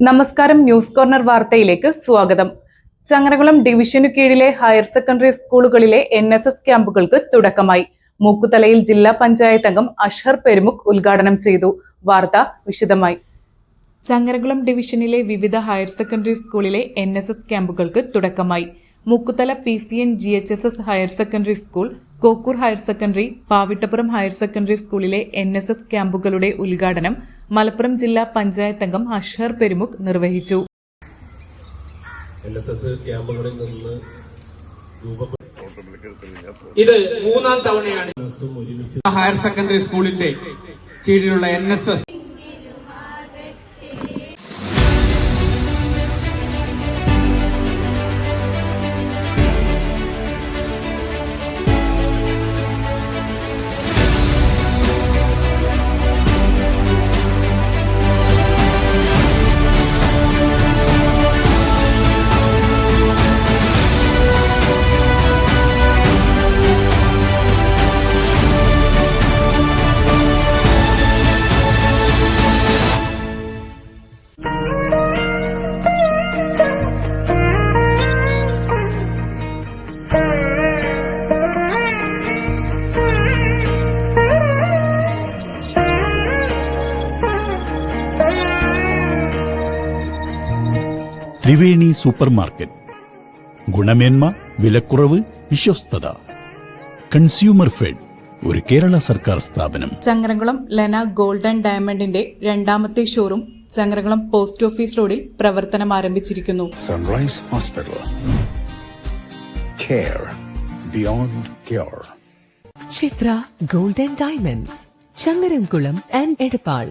നമസ്കാരം. News corner വാർത്തയിലേക്ക് സ്വാഗതം. ചങ്ങരകുളം ഡിവിഷനു കീഴിലെ ഹയർ സെക്കൻഡറി സ്കൂളുകളിലെ NSS ക്യാമ്പുകൾക്ക് തുടക്കമായി. മൂക്കുതലയിൽ ജില്ലാ പഞ്ചായത്ത് അംഗം അഷ്ഹർ പെരുമുഖ് ഉദ്ഘാടനം ചെയ്തു. വാർത്ത വിശദമായി. ചങ്ങരകുളം ഡിവിഷനിലെ വിവിധ ഹയർ സെക്കൻഡറി സ്കൂളിലെ NSS ക്യാമ്പുകൾക്ക് തുടക്കമായി. Mookkuthala PCN GHSS higher secondary school, Kokkur higher secondary, Pavittappuram higher secondary സ്കൂളിലെ NSS ക്യാമ്പുകളുടെ ഉദ്ഘാടനം മലപ്പുറം ജില്ലാ പഞ്ചായത്ത് അംഗം അഷ്ഹർ പെരുമുഖ് നിർവഹിച്ചു. ഇത് മൂന്നാം തവണയാണ് ഹയർ സെക്കൻഡറി സ്കൂളിന്റെ കീഴിലുള്ള NSS ത്രിവേണി സൂപ്പർ മാർക്കറ്റ്. ഗുണമേന്മ, വിലക്കുറവ്, വിശ്വസ്തത. കൺസ്യൂമർ ഫെഡ്, ഒരു കേരള സർക്കാർ സ്ഥാപനം. ചങ്ങരകുളം ലെന ഗോൾഡ് ആൻഡ് ഡയമണ്ടിന്റെ രണ്ടാമത്തെ ഷോറൂം ചങ്ങരകുളം പോസ്റ്റ് ഓഫീസ് റോഡിൽ പ്രവർത്തനം ആരംഭിച്ചിരിക്കുന്നു. Sunrise hospital, care beyond cure. Chithra gold and diamonds, Changaramkulam and Edappal.